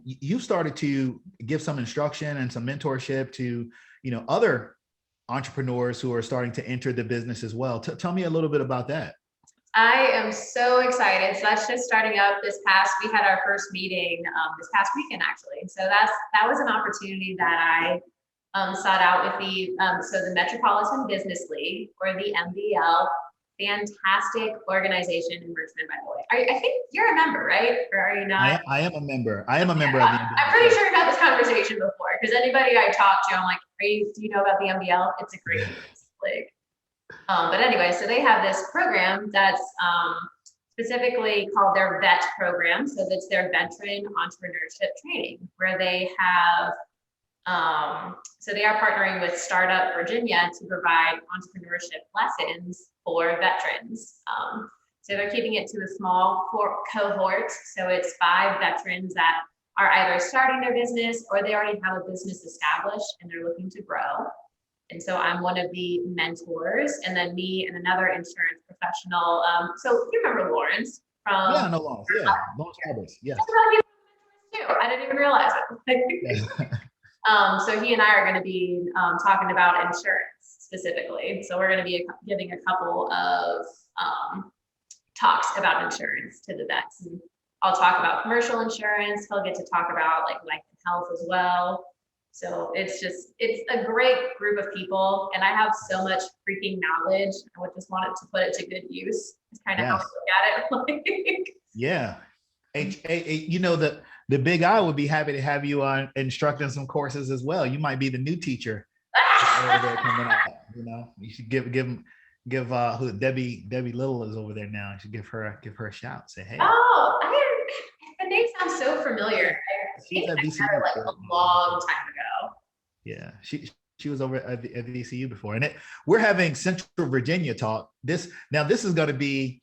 you started to give some instruction and some mentorship to, other entrepreneurs who are starting to enter the business as well. Tell me a little bit about that. I am so excited. So that's just starting up we had our first meeting this past weekend, actually. So that was an opportunity that I sought out with the Metropolitan Business League, or the MBL. Fantastic organization in Richmond, by the way. I think you're a member, right? Or are you not? I am a member. I am a member of the MBL. I'm pretty sure I've had this conversation before, because anybody I talk to, I'm like, do you know about the MBL? It's a great league. But anyway, so they have this program that's specifically called their VET program. So that's their Veteran Entrepreneurship Training, where they have, so they are partnering with Startup Virginia to provide entrepreneurship lessons for veterans. So they're keeping it to a small cohort. So it's 5 veterans that are either starting their business or they already have a business established and they're looking to grow. And so I'm one of the mentors, and then me and another insurance professional. So you remember Lawrence from? Yeah, no, Lawrence. Yeah, Lawrence Roberts. Yes. I didn't even realize it. So he and I are going to be talking about insurance specifically. So we're going to be giving a couple of talks about insurance to the vets. And I'll talk about commercial insurance. He'll get to talk about like life and health as well. So it's a great group of people, and I have so much freaking knowledge. I would just want it to put it to good use. It's kind of how I look at it. Yeah. The big I would be happy to have you on instructing some courses as well. You might be the new teacher coming out. You should give who Debbie Little is over there now. You should give her a shout. Say hey. Oh, the name sounds so familiar. She's at VCU like a long time ago. Yeah, she was over at VCU before, and we're having Central Virginia talk. This is going to be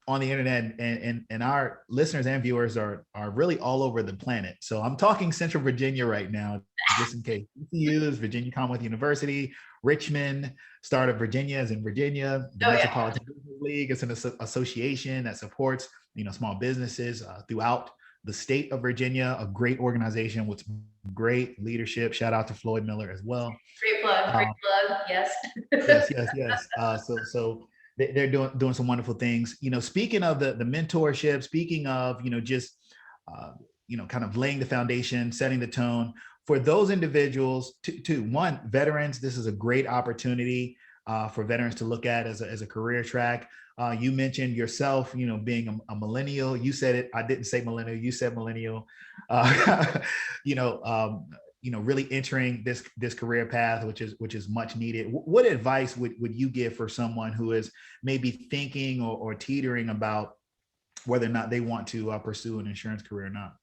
on the internet, and our listeners and viewers are really all over the planet. So I'm talking Central Virginia right now, just in case. VCU is Virginia Commonwealth University. Richmond, Startup Virginia is in Virginia. The Metropolitan Business League is an association that supports small businesses throughout the state of Virginia. A great organization with great leadership. Shout out to Floyd Miller as well. Great plug. Yes. yes. So they're doing some wonderful things. Speaking of the mentorship, speaking of just kind of laying the foundation, setting the tone for those individuals. One, veterans. This is a great opportunity for veterans to look at as a career track. You mentioned yourself, being a millennial. You said it. I didn't say millennial. You said millennial. Really entering this career path, which is much needed. What advice would you give for someone who is maybe thinking or teetering about whether or not they want to pursue an insurance career or not?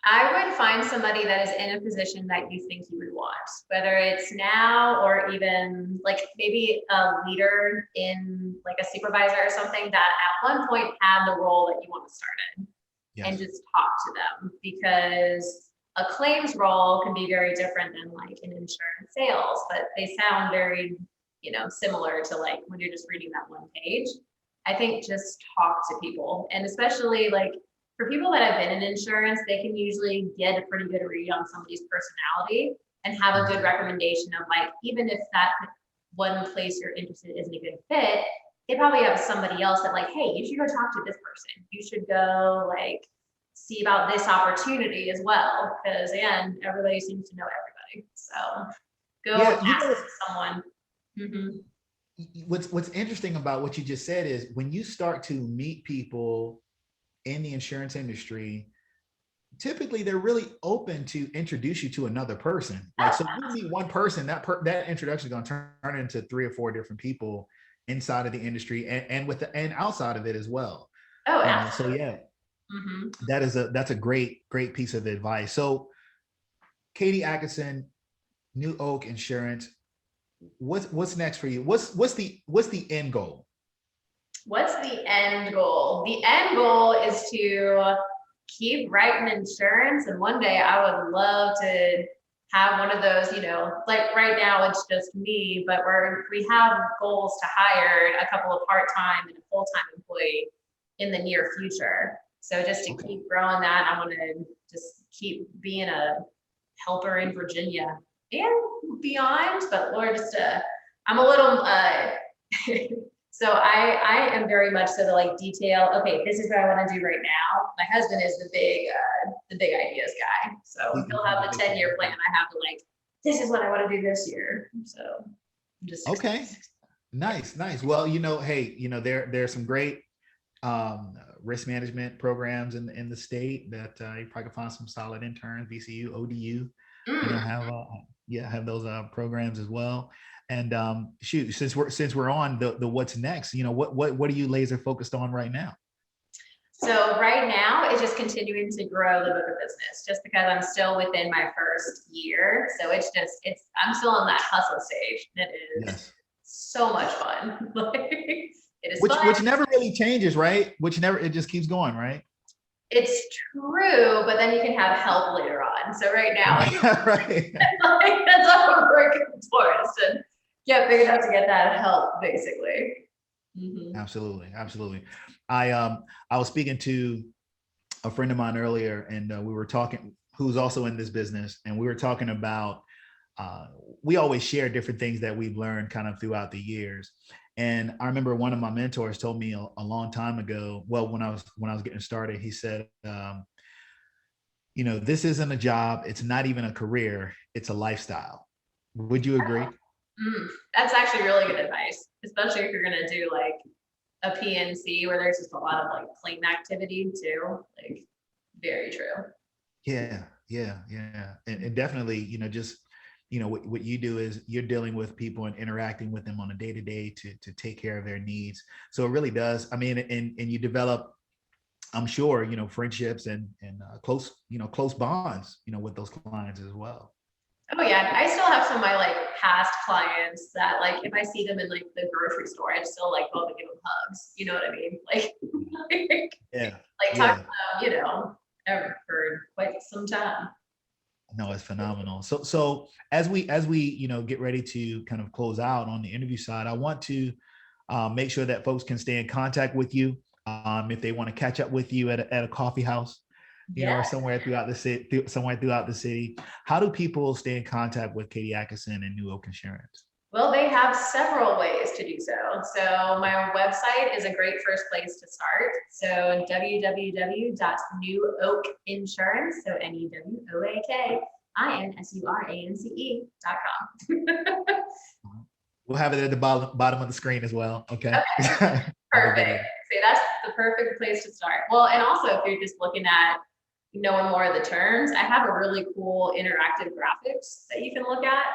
I would find somebody that is in a position that you think you would want, whether it's now or even like maybe a leader in like a supervisor or something that at one point had the role that you want to start in. Yes. And just talk to them, because a claims role can be very different than like an insurance sales, but they sound very, similar to like when you're just reading that one page. I think just talk to people, and especially like for people that have been in insurance, they can usually get a pretty good read on somebody's personality and have a good recommendation of like, even if that one place you're interested in isn't a good fit, they probably have somebody else that like, hey, you should go talk to this person. You should go like see about this opportunity as well. Because again, everybody seems to know everybody. So go ask someone. Mm-hmm. What's interesting about what you just said is when you start to meet people in the insurance industry, typically they're really open to introduce you to another person. Like, so you meet one person, that introduction is going to turn into 3 or 4 different people inside of the industry and outside of it as well. Oh, absolutely. So yeah, that's a great piece of advice. So Katie Atkinson, New Oak Insurance, what's next for you? What's the end goal? What's the end goal? The end goal is to keep writing insurance. And one day I would love to have one of those, like right now it's just me, but we have goals to hire a couple of part-time and a full-time employee in the near future. So just to keep growing that, I want to just keep being a helper in Virginia and beyond. But Lord, just I'm a little so I am very much so the like detail. Okay, this is what I want to do right now. My husband is the big ideas guy. So he'll have the 10-year plan. I have to like, this is what I want to do this year. So I'm just Okay. Nice. Well, hey, there are some great risk management programs in the state that you probably can find some solid interns, VCU, ODU, have those programs as well. And shoot, since we're on the what's next, what are you laser focused on right now? So right now it's just continuing to grow the book of business, just because I'm still within my first year. So I'm still in that hustle stage. It is so much fun. It is fun. Which never really changes, right? It just keeps going, right? It's true, but then you can have help later on. So right now, right. That's what we're working towards, and get big enough to get that help, basically. Mm-hmm. Absolutely. I was speaking to a friend of mine earlier, and we were talking, who's also in this business, and we were talking about we always share different things that we've learned kind of throughout the years. And I remember one of my mentors told me a long time ago, well, when I was getting started, he said, this isn't a job, it's not even a career, it's a lifestyle. Would you agree? That's actually really good advice, especially if you're going to do like a PNC where there's just a lot of like claim activity too. Like, very true. Yeah. And definitely, just, what you do is you're dealing with people and interacting with them on a day-to-day to take care of their needs. So it really does. I mean, and you develop, I'm sure, friendships and close bonds, with those clients as well. Oh yeah, I still have some of my like past clients that like if I see them in like the grocery store, I still like go up and give them hugs. You know what I mean? Talk to them, for quite some time. No, it's phenomenal. So as we get ready to kind of close out on the interview side, I want to make sure that folks can stay in contact with you if they want to catch up with you at a coffee house. Or somewhere throughout the city. How do people stay in contact with Katie Atkinson and New Oak Insurance? Well, they have several ways to do so. So my website is a great first place to start. So www.newoakinsurance, so NEWOAKINSURANCE.com. We'll have it at the bottom of the screen as well. Okay. Perfect. See, that's the perfect place to start. Well, and also if you're just looking at knowing more of the terms, I have a really cool interactive graphics that you can look at.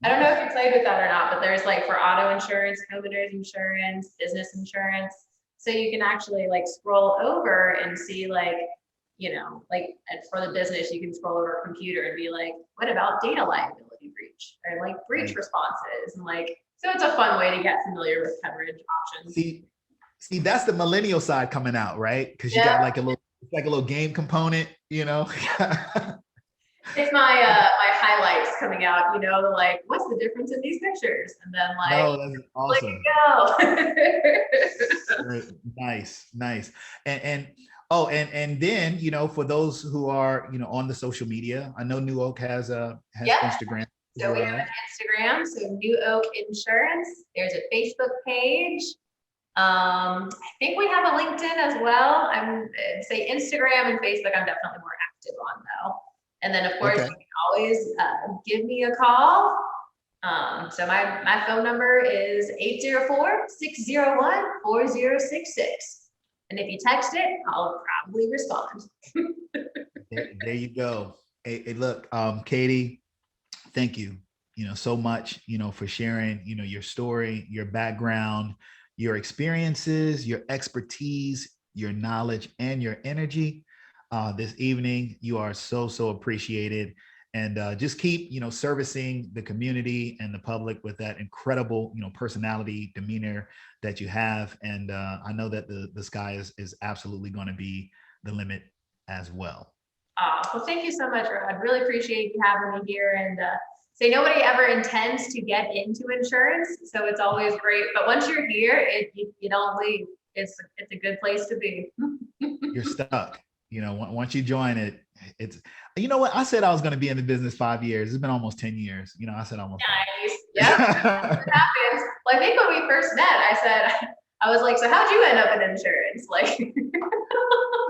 I don't know if you played with that or not, but there's like for auto insurance, homeowners insurance, business insurance. So you can actually like scroll over and see like, and for the business, you can scroll over a computer and be like, what about data liability breach or like breach responses? And like, so it's a fun way to get familiar with coverage options. See, that's the millennial side coming out, right? Because you got like a little game component, It's my my highlights coming out, like what's the difference in these pictures? And then like, oh, that's awesome. Go. Nice. And then, for those who are, on the social media, I know New Oak has Instagram. So we have an Instagram, so New Oak Insurance. There's a Facebook page. I think we have a LinkedIn as well. I'm say Instagram and Facebook, I'm definitely more active on though. And then of course, you can always give me a call. So my phone number is 804-601-4066. And if you text it, I'll probably respond. There you go. Hey, look, Katie, thank you, so much, for sharing, your story, your background, your experiences, your expertise, your knowledge, and your energy. This evening, you are so appreciated. And just keep, servicing the community and the public with that incredible, personality, demeanor that you have. And I know that the sky is absolutely going to be the limit as well. Well, thank you so much, Rod. Really appreciate you having me here. And say nobody ever intends to get into insurance, so it's always great. But once you're here, you don't leave. It's a good place to be. You're stuck. Once you join it, it's, you know what? I said I was going to be in the business 5 years. It's been almost 10 years. You know, I said almost. Nice. Yep. It happens. Like, I think when we first met, I said, I was like, so how'd you end up in insurance? Like,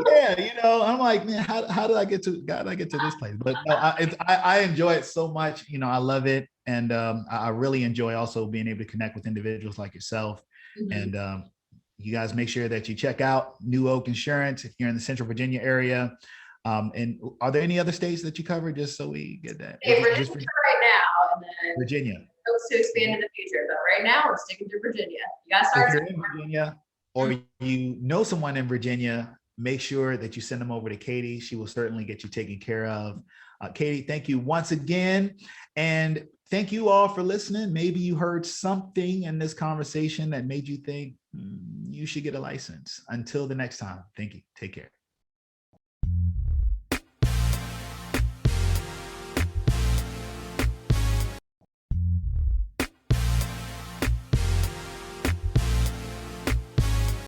Yeah, you know, I'm like, man, how did I get to, God, I get to this place? But no, I enjoy it so much. You know, I love it. And I really enjoy also being able to connect with individuals like yourself. And you guys make sure that you check out New Oak Insurance if you're in the Central Virginia area. And are there any other states that you cover, just so we get that? Virginia Just right now, and then Virginia. hopes to expand in the future. But right now, we're sticking to Virginia. You guys If start. you're in Virginia, or you know someone in Virginia, make sure that you send them over to Katie. She will certainly get you taken care of. Katie, thank you once again. And thank you all for listening. Maybe you heard something in this conversation that made you think you should get a license. Until the next time, thank you. Take care.